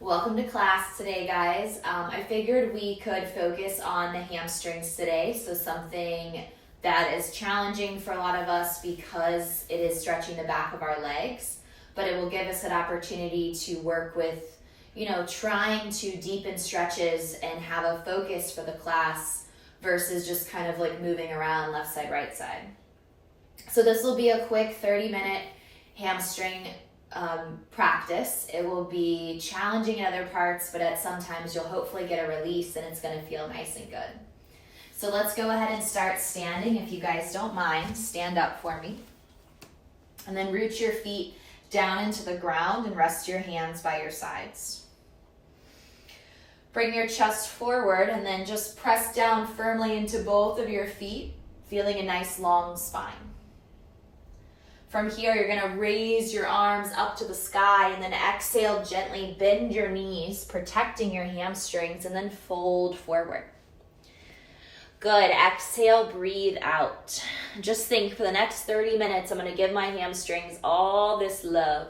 Welcome to class today, guys. I figured we could focus on the hamstrings today, so something that is challenging for a lot of us because it is stretching the back of our legs, but it will give us an opportunity to work with, trying to deepen stretches and have a focus for the class versus just kind of like moving around left side, right side. So this will be a quick 30-minute hamstring practice. It will be challenging in other parts, but at sometimes you'll hopefully get a release and it's going to feel nice and good. So let's go ahead and start standing. If you guys don't mind, stand up for me. And then root your feet down into the ground and rest your hands by your sides. Bring your chest forward and then just press down firmly into both of your feet, feeling a nice long spine. From here, you're going to raise your arms up to the sky and then exhale, gently bend your knees, protecting your hamstrings, and then fold forward. Good. Exhale, breathe out. Just think for the next 30 minutes, I'm going to give my hamstrings all this love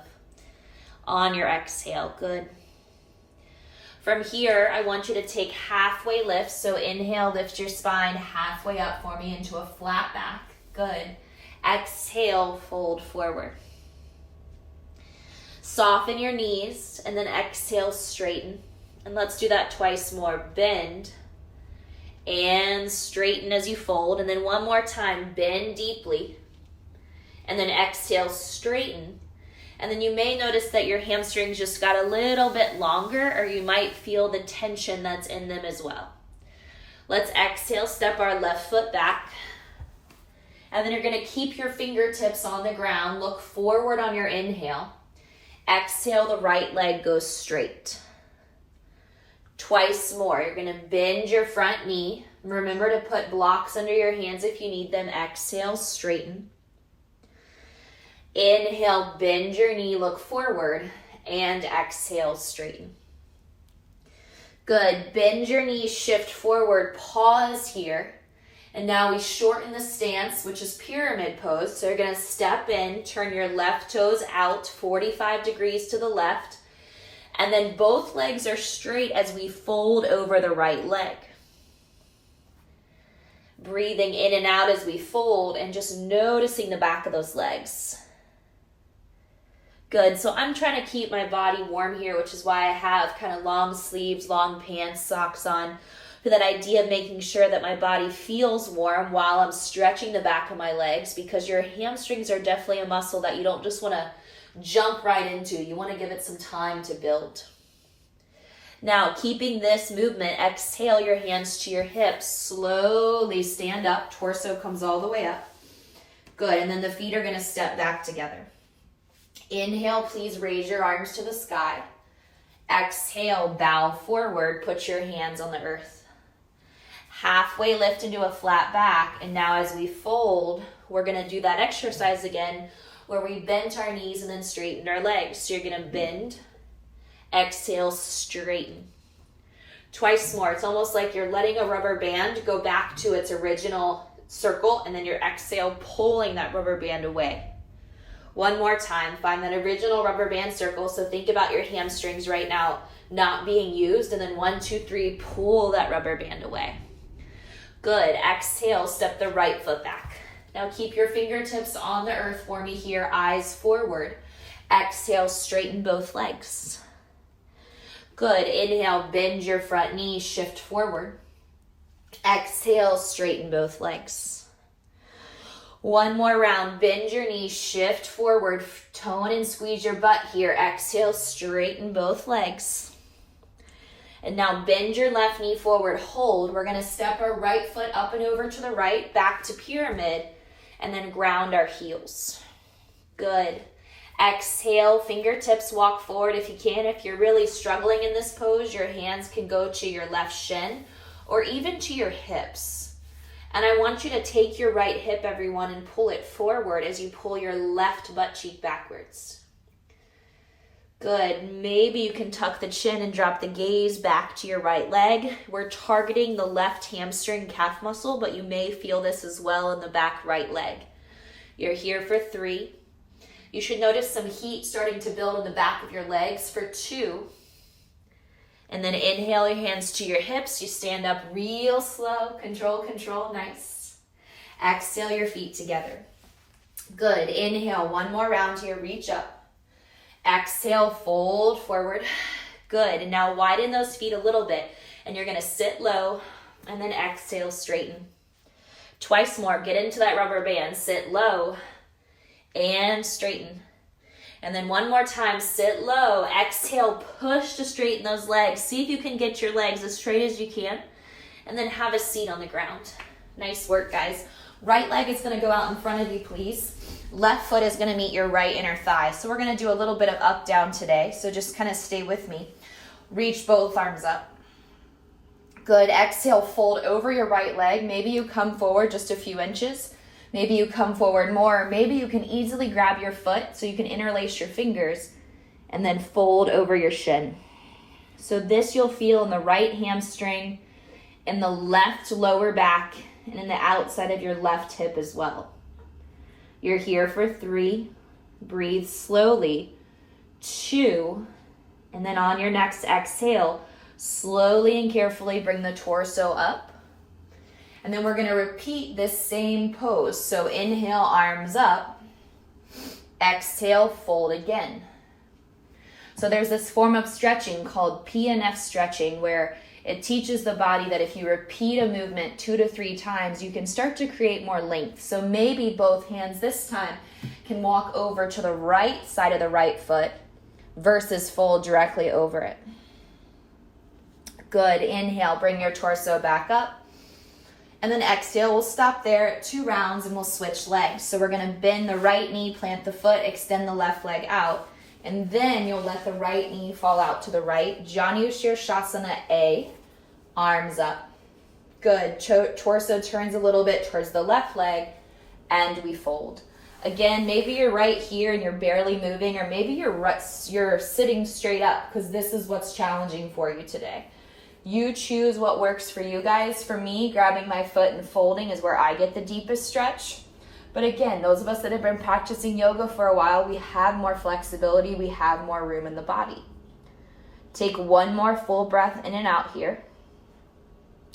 on your exhale. Good. From here, I want you to take halfway lifts. So inhale, lift your spine halfway up for me into a flat back. Good. Exhale, fold forward. Soften your knees and then exhale, straighten. And let's do that twice more. Bend and straighten as you fold. And then one more time, bend deeply. And then exhale, straighten. And then you may notice that your hamstrings just got a little bit longer, or you might feel the tension that's in them as well. Let's exhale, step our left foot back. And then you're going to keep your fingertips on the ground. Look forward on your inhale. Exhale, the right leg goes straight. Twice more. You're going to bend your front knee. Remember to put blocks under your hands if you need them. Exhale, straighten. Inhale, bend your knee, look forward, and exhale, straighten. Good. Bend your knees, shift forward, pause here. And now we shorten the stance, which is pyramid pose. So you're going to step in, turn your left toes out 45 degrees to the left. And then both legs are straight as we fold over the right leg. Breathing in and out as we fold and just noticing the back of those legs. Good. So I'm trying to keep my body warm here, which is why I have kind of long sleeves, long pants, socks on. For that idea of making sure that my body feels warm while I'm stretching the back of my legs, because your hamstrings are definitely a muscle that you don't just want to jump right into. You want to give it some time to build. Now, keeping this movement, exhale your hands to your hips. Slowly stand up. Torso comes all the way up. Good. And then the feet are going to step back together. Inhale, please raise your arms to the sky. Exhale, bow forward. Put your hands on the earth. Halfway lift into a flat back, and now as we fold, we're going to do that exercise again where we bent our knees and then straightened our legs. So you're going to bend, exhale, straighten. Twice more. It's almost like you're letting a rubber band go back to its original circle, and then your exhale pulling that rubber band away. One more time. Find that original rubber band circle. So think about your hamstrings right now not being used, and then 1, 2, 3, pull that rubber band away. Good. Exhale, step the right foot back. Now keep your fingertips on the earth for me here, eyes forward. Exhale, straighten both legs. Good. Inhale, bend your front knee, shift forward. Exhale, straighten both legs. One more round. Bend your knees, shift forward, tone and squeeze your butt here. Exhale, straighten both legs. And now bend your left knee forward, hold. We're going to step our right foot up and over to the right, back to pyramid, and then ground our heels. Good. Exhale, fingertips walk forward if you can. If you're really struggling in this pose, your hands can go to your left shin or even to your hips. And I want you to take your right hip, everyone, and pull it forward as you pull your left butt cheek backwards. Good. Maybe you can tuck the chin and drop the gaze back to your right leg. We're targeting the left hamstring calf muscle, but you may feel this as well in the back right leg. You're here for 3. You should notice some heat starting to build in the back of your legs for 2. And then inhale your hands to your hips. You stand up real slow. Control, control, nice. Exhale your feet together. Good, inhale, one more round here, reach up. Exhale, fold forward. Good, and now widen those feet a little bit. And you're gonna sit low and then exhale, straighten. Twice more, get into that rubber band. Sit low and straighten. And then one more time, sit low. Exhale, push to straighten those legs. See if you can get your legs as straight as you can. And then have a seat on the ground. Nice work, guys. Right leg is gonna go out in front of you, please. Left foot is gonna meet your right inner thigh. So we're gonna do a little bit of up, down today. So just kind of stay with me. Reach both arms up. Good, exhale, fold over your right leg. Maybe you come forward just a few inches. Maybe you come forward more. Maybe you can easily grab your foot so you can interlace your fingers and then fold over your shin. So this you'll feel in the right hamstring, in the left lower back, and in the outside of your left hip as well. You're here for 3. Breathe slowly. 2. And then on your next exhale, slowly and carefully bring the torso up. And then we're going to repeat this same pose. So inhale, arms up. Exhale, fold again. So there's this form of stretching called PNF stretching where it teaches the body that if you repeat a movement 2 to 3 times, you can start to create more length. So maybe both hands this time can walk over to the right side of the right foot versus fold directly over it. Good, inhale, bring your torso back up. And then exhale, we'll stop there at 2 rounds and we'll switch legs. So we're gonna bend the right knee, plant the foot, extend the left leg out. And then you'll let the right knee fall out to the right. Janu Shirshasana A, arms up. Good, torso turns a little bit towards the left leg and we fold. Again, maybe you're right here and you're barely moving, or maybe you're sitting straight up because this is what's challenging for you today. You choose what works for you guys. For me, grabbing my foot and folding is where I get the deepest stretch. But again, those of us that have been practicing yoga for a while, we have more flexibility, we have more room in the body. Take one more full breath in and out here.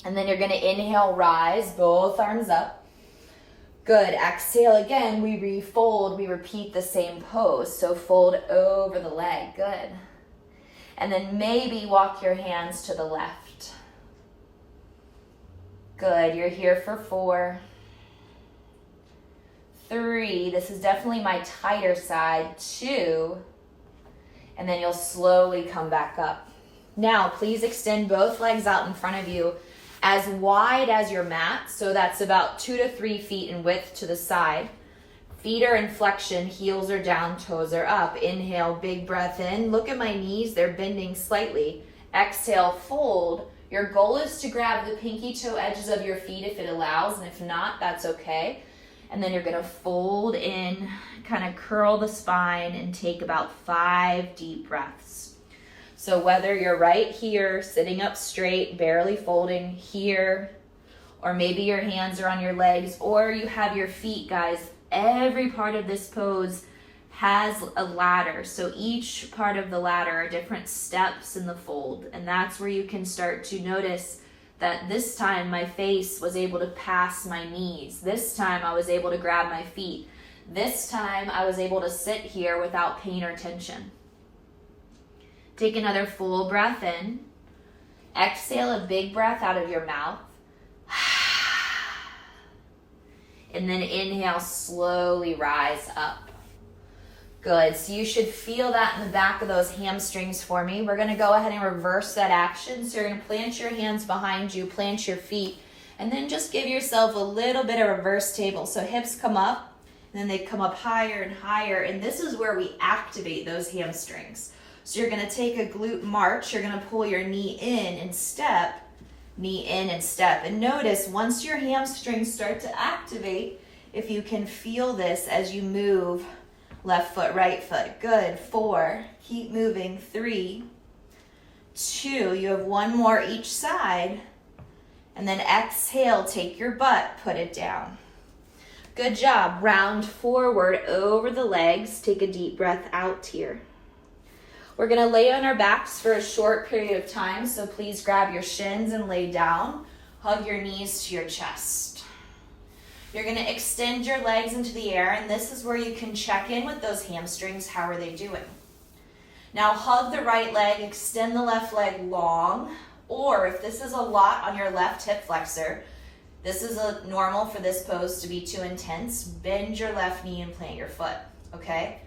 And then you're gonna inhale, rise, both arms up. Good, exhale again, we refold, we repeat the same pose. So fold over the leg, good. And then maybe walk your hands to the left. Good, you're here for 4. 3, this is definitely my tighter side. 2, and then you'll slowly come back up. Now, please extend both legs out in front of you as wide as your mat. So that's about 2 to 3 feet in width to the side. Feet are in flexion, heels are down, toes are up. Inhale, big breath in. Look at my knees, they're bending slightly. Exhale, fold. Your goal is to grab the pinky toe edges of your feet if it allows, and if not, that's okay. And then you're gonna fold in, kind of curl the spine and take about 5 deep breaths. So whether you're right here, sitting up straight, barely folding here, or maybe your hands are on your legs, or you have your feet, guys, every part of this pose has a ladder. So each part of the ladder are different steps in the fold. And that's where you can start to notice that this time my face was able to pass my knees. This time I was able to grab my feet. This time I was able to sit here without pain or tension. Take another full breath in. Exhale a big breath out of your mouth. And then inhale, slowly rise up. Good, so you should feel that in the back of those hamstrings for me. We're gonna go ahead and reverse that action. So you're gonna plant your hands behind you, plant your feet, and then just give yourself a little bit of reverse table. So hips come up, and then they come up higher and higher, and this is where we activate those hamstrings. So you're gonna take a glute march, you're gonna pull your knee in and step, knee in and step. And notice once your hamstrings start to activate, if you can feel this as you move left foot, right foot. Good, 4, keep moving. 3, 2, you have 1 more each side. And then exhale, take your butt, put it down. Good job, round forward over the legs. Take a deep breath out here. We're gonna lay on our backs for a short period of time, so please grab your shins and lay down. Hug your knees to your chest. You're gonna extend your legs into the air, and this is where you can check in with those hamstrings. How are they doing? Now hug the right leg, extend the left leg long, or if this is a lot on your left hip flexor, this is a normal for this pose to be too intense, bend your left knee and plant your foot, okay?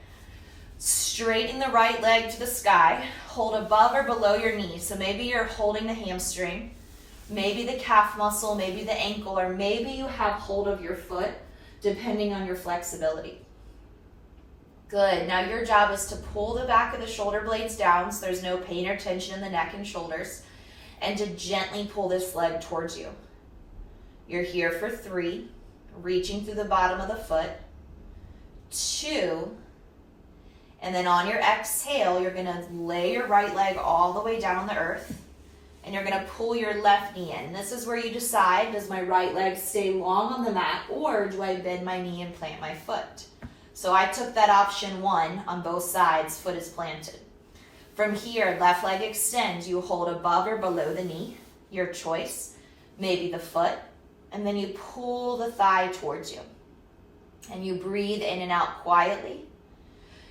Straighten the right leg to the sky, hold above or below your knee. So maybe you're holding the hamstring, maybe the calf muscle, maybe the ankle, or maybe you have hold of your foot, depending on your flexibility. Good, now your job is to pull the back of the shoulder blades down so there's no pain or tension in the neck and shoulders, and to gently pull this leg towards you. You're here for 3, reaching through the bottom of the foot, 2, and then on your exhale, you're gonna lay your right leg all the way down on the earth, and you're gonna pull your left knee in. This is where you decide, does my right leg stay long on the mat, or do I bend my knee and plant my foot? So I took that option 1 on both sides, foot is planted. From here, left leg extends, you hold above or below the knee, your choice, maybe the foot, and then you pull the thigh towards you. And you breathe in and out quietly.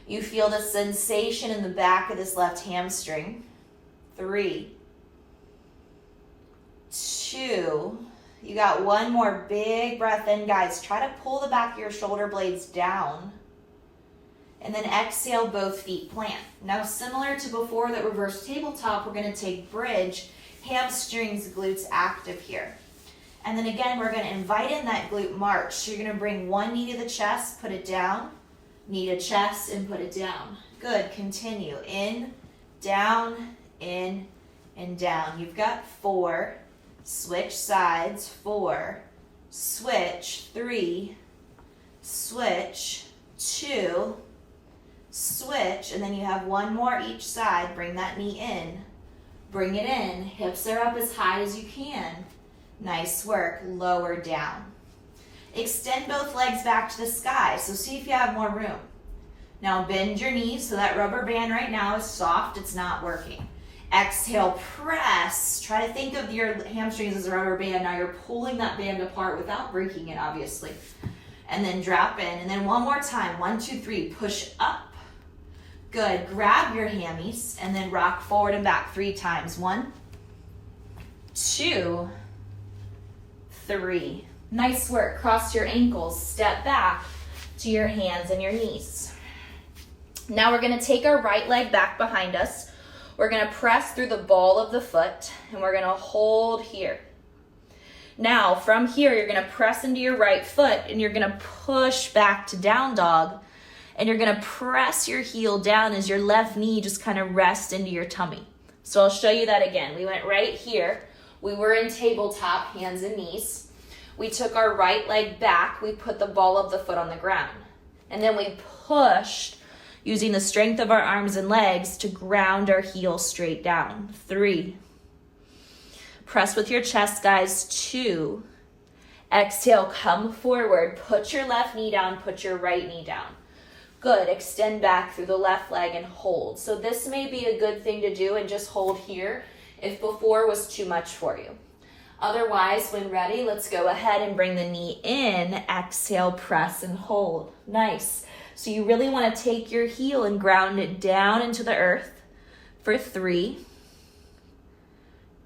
You feel the sensation in the back of this left hamstring. 3, 2, you got 1 more big breath in, guys. Try to pull the back of your shoulder blades down. And then exhale, both feet plant. Now, similar to before that reverse tabletop, we're gonna take bridge, hamstrings, glutes active here. And then again, we're gonna invite in that glute march. So you're gonna bring 1 knee to the chest, put it down, knee to chest, and put it down. Good, continue. In, and down. You've got 4, switch sides, 4, switch, 3, switch, 2, switch, and then you have 1 more each side. Bring that knee in, bring it in, hips are up as high as you can. Nice work, lower down. Extend both legs back to the sky, so see if you have more room. Now bend your knees, so that rubber band right now is soft, it's not working. Exhale, press. Try to think of your hamstrings as a rubber band. Now you're pulling that band apart without breaking it, obviously. And then drop in, and then 1 more time. 1, 2, 3, push up. Good, grab your hammies, and then rock forward and back 3 times. 1, 2, 3. Nice work. Cross your ankles, step back to your hands and your knees. Now we're gonna take our right leg back behind us. We're gonna press through the ball of the foot, and we're gonna hold here. Now from here, you're gonna press into your right foot, and you're gonna push back to down dog, and you're gonna press your heel down as your left knee just kind of rests into your tummy. So I'll show you that again. We went right here. We were in tabletop, hands and knees. We took our right leg back. We put the ball of the foot on the ground. And then we pushed using the strength of our arms and legs to ground our heel straight down. 3. Press with your chest, guys. 2. Exhale, come forward. Put your left knee down, put your right knee down. Good, extend back through the left leg and hold. So this may be a good thing to do and just hold here if before was too much for you. Otherwise, when ready, let's go ahead and bring the knee in. Exhale, press and hold. Nice. So you really want to take your heel and ground it down into the earth for 3,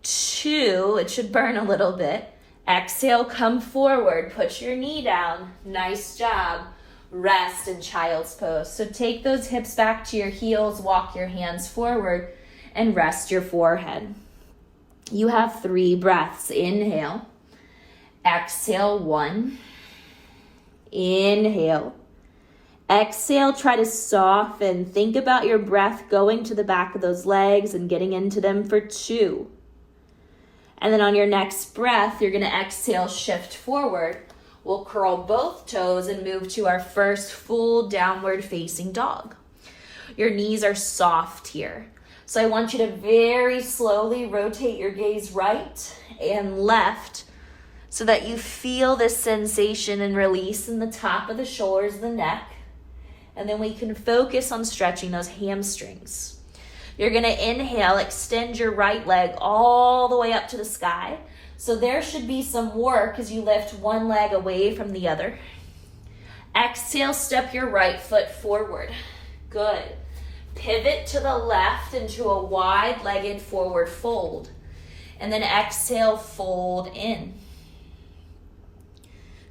2, it should burn a little bit. Exhale, come forward, put your knee down. Nice job. Rest in child's pose. So take those hips back to your heels, walk your hands forward, and rest your forehead. You have 3 breaths. Inhale. Exhale, 1. Inhale. Exhale, try to soften. Think about your breath going to the back of those legs and getting into them for 2. And then on your next breath, you're going to exhale, shift forward. We'll curl both toes and move to our first full downward facing dog. Your knees are soft here. So I want you to very slowly rotate your gaze right and left so that you feel this sensation and release in the top of the shoulders, the neck. And then we can focus on stretching those hamstrings. You're going to inhale, extend your right leg all the way up to the sky. So there should be some work as you lift one leg away from the other. Exhale, step your right foot forward. Good. Pivot to the left into a wide-legged forward fold. And then exhale, fold in.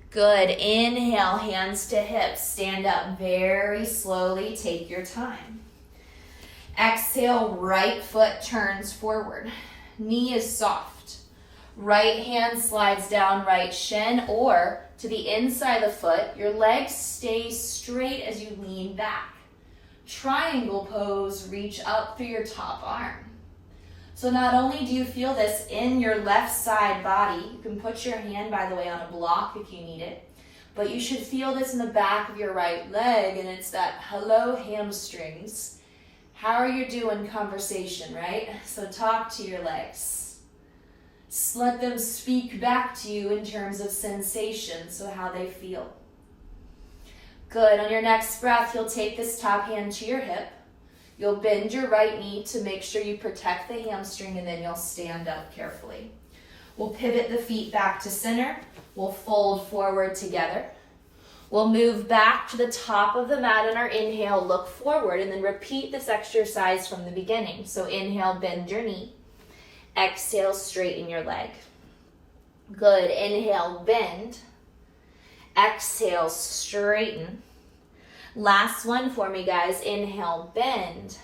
Good. Inhale, hands to hips. Stand up very slowly. Take your time. Exhale, right foot turns forward. Knee is soft. Right hand slides down right shin or to the inside of the foot. Your legs stay straight as you lean back. Triangle pose, reach up through your top arm. So not only do you feel this in your left side body, you can put your hand, by the way, on a block if you need it, but you should feel this in the back of your right leg, and it's that hello hamstrings. How are you doing conversation, right? So talk to your legs. Let them speak back to you in terms of sensation, so how they feel. Good. On your next breath, you'll take this top hand to your hip. You'll bend your right knee to make sure you protect the hamstring, and then you'll stand up carefully. We'll pivot the feet back to center. We'll fold forward together. We'll move back to the top of the mat on our inhale, look forward, and then repeat this exercise from the beginning. So inhale, bend your knee. Exhale, straighten your leg. Good. Inhale, bend. Exhale, straighten. Last one for me, guys. Inhale, bend.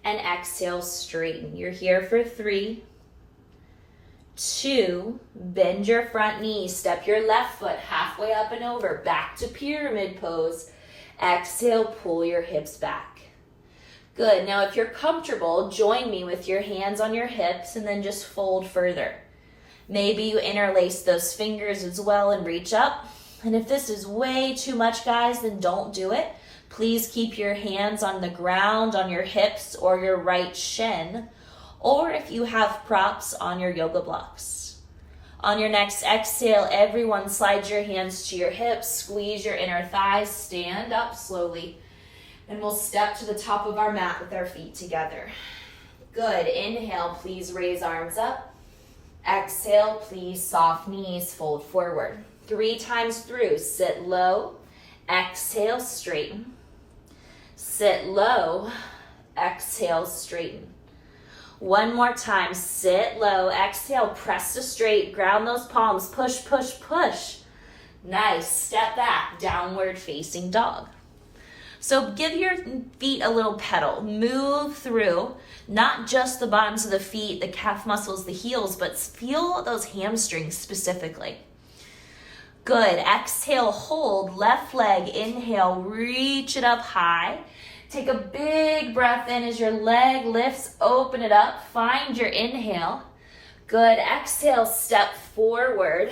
And exhale, straighten. You're here for 3, 2, bend your front knee. Step your left foot halfway up and over. Back to pyramid pose. Exhale, pull your hips back. Good. Now, if you're comfortable, join me with your hands on your hips and then just fold further. Maybe you interlace those fingers as well and reach up. And if this is way too much, guys, then don't do it. Please keep your hands on the ground, on your hips or your right shin, or if you have props, on your yoga blocks. On your next exhale, everyone slide your hands to your hips, squeeze your inner thighs, stand up slowly, and we'll step to the top of our mat with our feet together. Good. Inhale, please raise arms up. Exhale, please soft knees, fold forward. 3 times through. Sit low, exhale, straighten. Sit low, exhale, straighten. One more time. Sit low, exhale, press to straight, ground those palms, push, push, push. Nice. Step back, downward facing dog. So give your feet a little pedal. Move through not just the bottoms of the feet, the calf muscles, the heels, but feel those hamstrings specifically. Good. Exhale, hold. Left leg, inhale, reach it up high. Take a big breath in as your leg lifts, open it up. Find your inhale. Good. Exhale, step forward.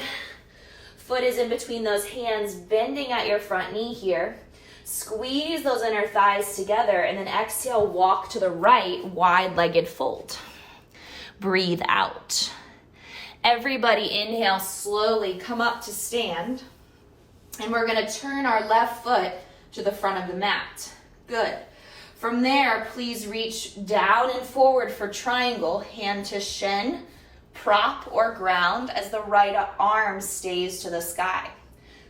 Foot is in between those hands, bending at your front knee here. Squeeze those inner thighs together, and then exhale, walk to the right, wide-legged fold. Breathe out. Everybody inhale, slowly come up to stand. And we're going to turn our left foot to the front of the mat. Good. From there, please reach down and forward for triangle, hand to shin, prop or ground as the right arm stays to the sky.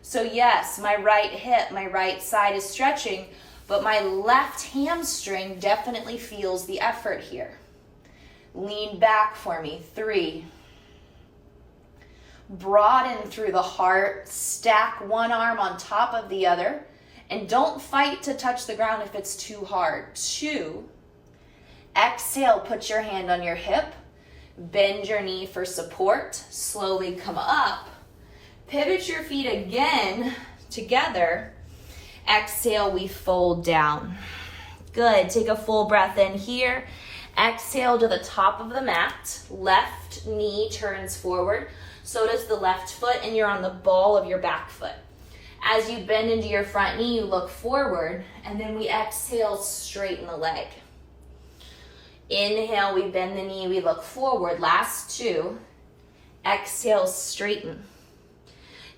So yes, my right hip, my right side is stretching, but my left hamstring definitely feels the effort here. Lean back for me. 3. Broaden through the heart, stack one arm on top of the other, and don't fight to touch the ground if it's too hard. 2. Exhale, put your hand on your hip, bend your knee for support, slowly come up, pivot your feet again together. Exhale, we fold down. Good. Take a full breath in here. Exhale to the top of the mat. Left knee turns forward. So does the left foot, and you're on the ball of your back foot. As you bend into your front knee, you look forward, and then we exhale, straighten the leg. Inhale, we bend the knee, we look forward. Last 2. Exhale, straighten.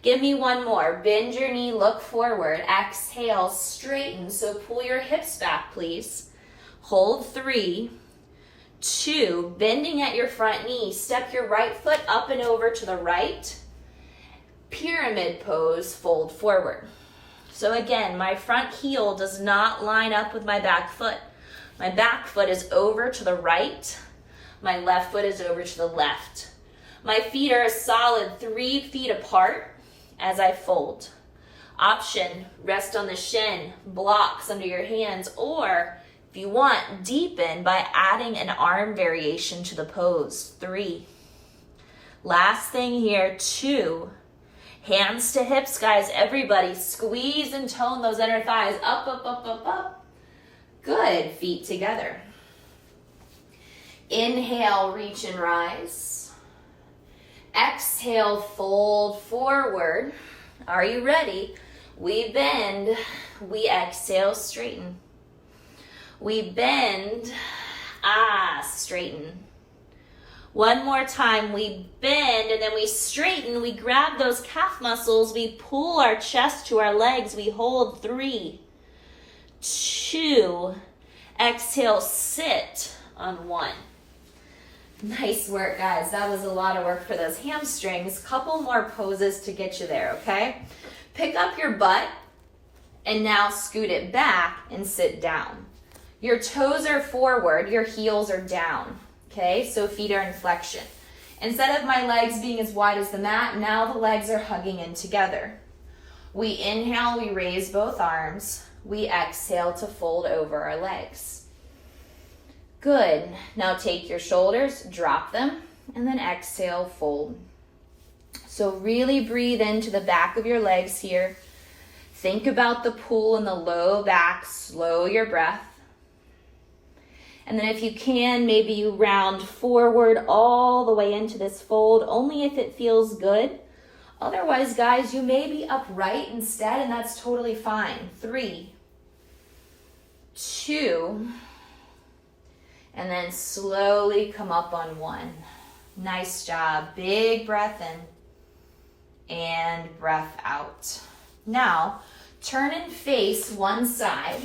Give me one more. Bend your knee, look forward. Exhale, straighten. So pull your hips back, please. Hold 3, 2, bending at your front knee. Step your right foot up and over to the right. Pyramid pose, fold forward. So again, my front heel does not line up with my back foot. My back foot is over to the right. My left foot is over to the left. My feet are a solid 3 feet apart as I fold. Option, rest on the shin, blocks under your hands, or if you want, deepen by adding an arm variation to the pose. 3. Last thing here, 2. Hands to hips, guys. Everybody squeeze and tone those inner thighs. Up, up, up, up, up. Good. Feet together. Inhale, reach and rise. Exhale, fold forward. Are you ready? We bend. We exhale, straighten. We bend. Straighten. One more time, we bend and then we straighten. We grab those calf muscles. We pull our chest to our legs. We hold 3, 2. Exhale, sit on 1. Nice work, guys. That was a lot of work for those hamstrings. Couple more poses to get you there, okay? Pick up your butt and now scoot it back and sit down. Your toes are forward, your heels are down. Okay, so feet are in flexion. Instead of my legs being as wide as the mat, now the legs are hugging in together. We inhale, we raise both arms. We exhale to fold over our legs. Good. Now take your shoulders, drop them, and then exhale, fold. So really breathe into the back of your legs here. Think about the pull in the low back. Slow your breath. And then if you can, maybe you round forward all the way into this fold, only if it feels good. Otherwise, guys, you may be upright instead, and that's totally fine. 3, 2, and then slowly come up on 1. Nice job. Big breath in and breath out. Now, turn and face one side.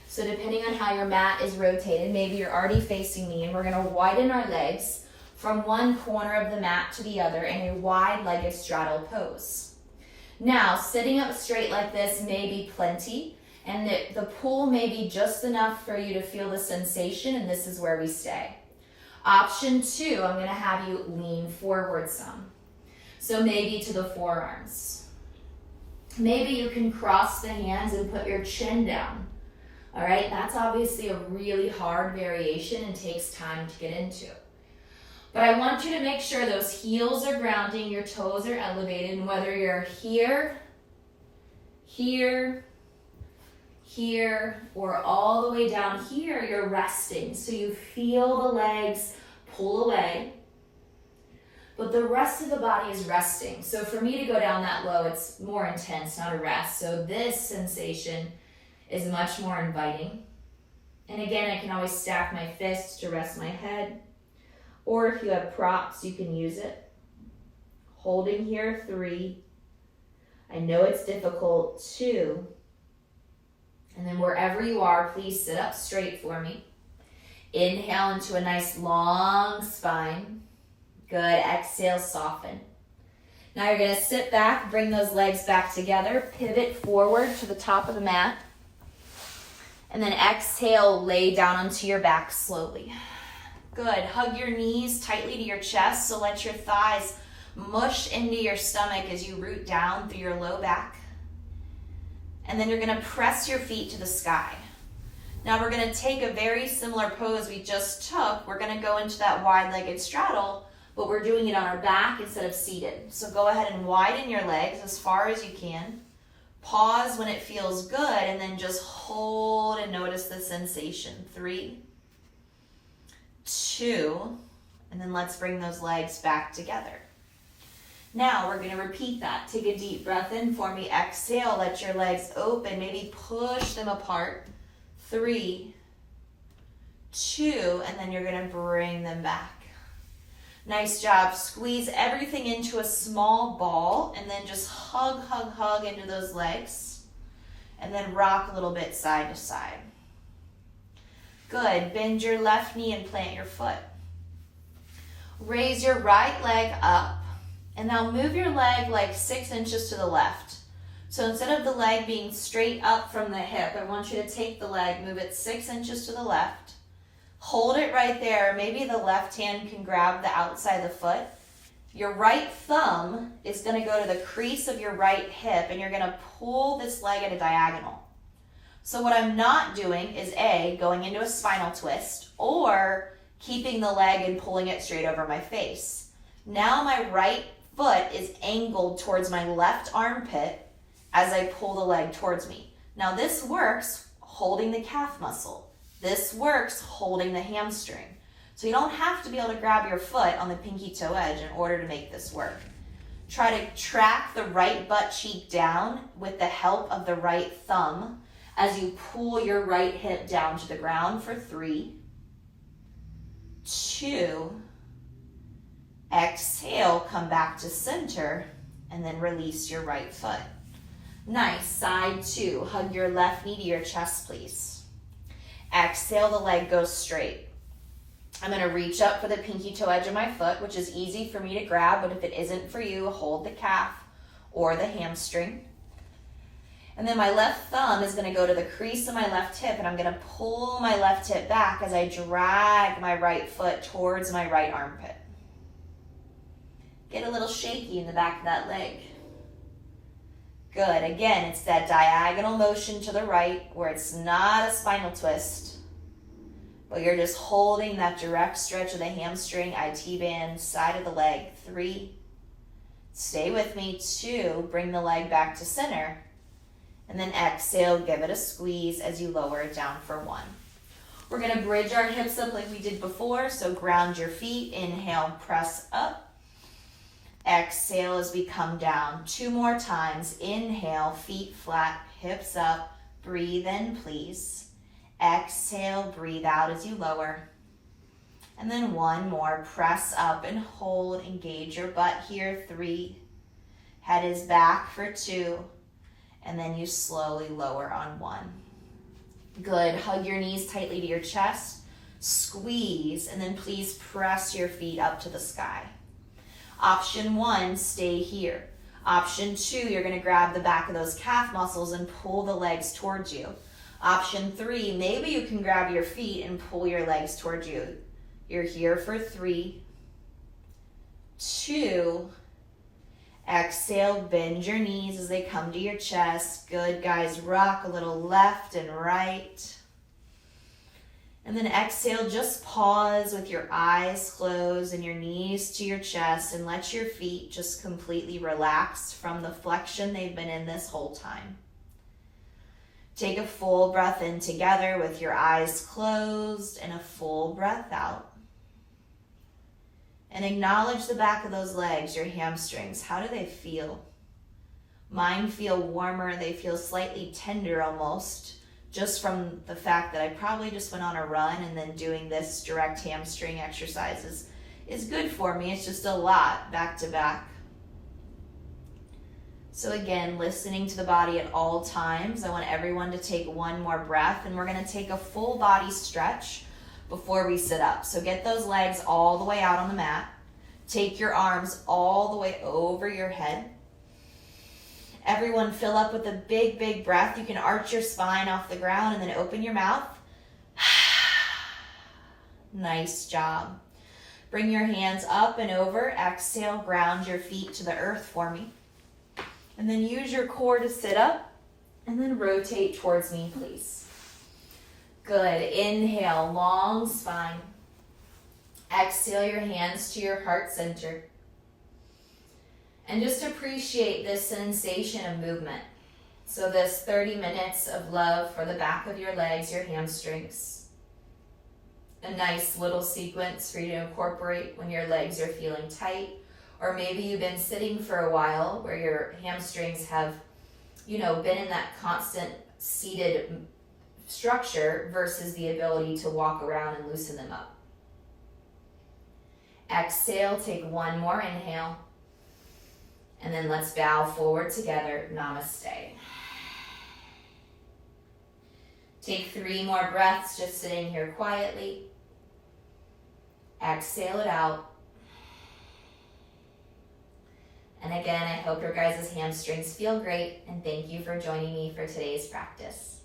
So depending on how your mat is rotated, maybe you're already facing me, and we're gonna widen our legs from one corner of the mat to the other in a wide-legged straddle pose. Now, sitting up straight like this may be plenty, and the pull may be just enough for you to feel the sensation, and this is where we stay. Option 2, I'm gonna have you lean forward some. So maybe to the forearms. Maybe you can cross the hands and put your chin down. All right, that's obviously a really hard variation and takes time to get into. But I want you to make sure those heels are grounding, your toes are elevated, and whether you're here, here, here, or all the way down here, you're resting. So you feel the legs pull away, but the rest of the body is resting. So for me to go down that low, it's more intense, not a rest. So this sensation is much more inviting. And again, I can always stack my fists to rest my head. Or if you have props, you can use it. Holding here, 3. I know it's difficult, 2. And then wherever you are, please sit up straight for me. Inhale into a nice long spine. Good, exhale, soften. Now you're gonna sit back, bring those legs back together, pivot forward to the top of the mat. And then exhale, lay down onto your back slowly. Good. Hug your knees tightly to your chest, so let your thighs mush into your stomach as you root down through your low back. And then you're going to press your feet to the sky. Now we're going to take a very similar pose we just took. We're going to go into that wide-legged straddle, but we're doing it on our back instead of seated. So go ahead and widen your legs as far as you can. Pause when it feels good, and then just hold and notice the sensation. 3, 2, and then let's bring those legs back together. Now we're going to repeat that. Take a deep breath in for me. Exhale, let your legs open. Maybe push them apart. 3, 2, and then you're going to bring them back. Nice job. Squeeze everything into a small ball and then just hug, hug, hug into those legs. And then rock a little bit side to side. Good. Bend your left knee and plant your foot. Raise your right leg up, and now move your leg like 6 inches to the left. So instead of the leg being straight up from the hip, I want you to take the leg, move it 6 inches to the left. Hold it right there. Maybe the left hand can grab the outside of the foot. Your right thumb is going to go to the crease of your right hip, and you're going to pull this leg at a diagonal. So what I'm not doing is A, going into a spinal twist, or keeping the leg and pulling it straight over my face. Now my right foot is angled towards my left armpit as I pull the leg towards me. Now this works holding the calf muscle. This works holding the hamstring. So you don't have to be able to grab your foot on the pinky toe edge in order to make this work. Try to track the right butt cheek down with the help of the right thumb as you pull your right hip down to the ground for 3, 2, exhale, come back to center, and then release your right foot. Nice. Side 2, hug your left knee to your chest, please. Exhale, the leg goes straight. I'm going to reach up for the pinky toe edge of my foot, which is easy for me to grab, but if it isn't for you, hold the calf or the hamstring. And then my left thumb is going to go to the crease of my left hip, and I'm going to pull my left hip back as I drag my right foot towards my right armpit. Get a little shaky in the back of that leg. Good. Again, it's that diagonal motion to the right where it's not a spinal twist, but you're just holding that direct stretch of the hamstring, IT band, side of the leg. 3. Stay with me. 2. Bring the leg back to center. And then exhale, give it a squeeze as you lower it down for 1. We're going to bridge our hips up like we did before. So ground your feet. Inhale, press up. Exhale as we come down. 2 more times. Inhale, feet flat, hips up. Breathe in, please. Exhale, breathe out as you lower. And then 1 more. Press up and hold. Engage your butt here. 3. Head is back for 2. And then you slowly lower on 1. Good. Hug your knees tightly to your chest. Squeeze. And then please press your feet up to the sky. Option 1, stay here. Option 2, you're going to grab the back of those calf muscles and pull the legs towards you. Option 3, maybe you can grab your feet and pull your legs towards you. You're here for 3, 2, exhale, bend your knees as they come to your chest. Good, guys, rock a little left and right. And then exhale, just pause with your eyes closed and your knees to your chest, and let your feet just completely relax from the flexion they've been in this whole time. Take a full breath in together with your eyes closed and a full breath out. And acknowledge the back of those legs, your hamstrings. How do they feel? Mine feel warmer. They feel slightly tender almost, just from the fact that I probably just went on a run, and then doing this direct hamstring exercise is good for me. It's just a lot back to back. So again, listening to the body at all times. I want everyone to take 1 more breath, and we're going to take a full body stretch before we sit up. So get those legs all the way out on the mat. Take your arms all the way over your head. Everyone fill up with a big, big breath. You can arch your spine off the ground and then open your mouth. Nice job. Bring your hands up and over. Exhale, ground your feet to the earth for me. And then use your core to sit up, and then rotate towards me, please. Good. Inhale, long spine. Exhale your hands to your heart center. And just appreciate this sensation of movement. So this 30 minutes of love for the back of your legs, your hamstrings. A nice little sequence for you to incorporate when your legs are feeling tight. Or maybe you've been sitting for a while where your hamstrings have, been in that constant seated structure versus the ability to walk around and loosen them up. Exhale, take 1 more inhale. And then let's bow forward together. Namaste. Take 3 more breaths just sitting here quietly. Exhale it out. And again, I hope your guys' hamstrings feel great, and thank you for joining me for today's practice.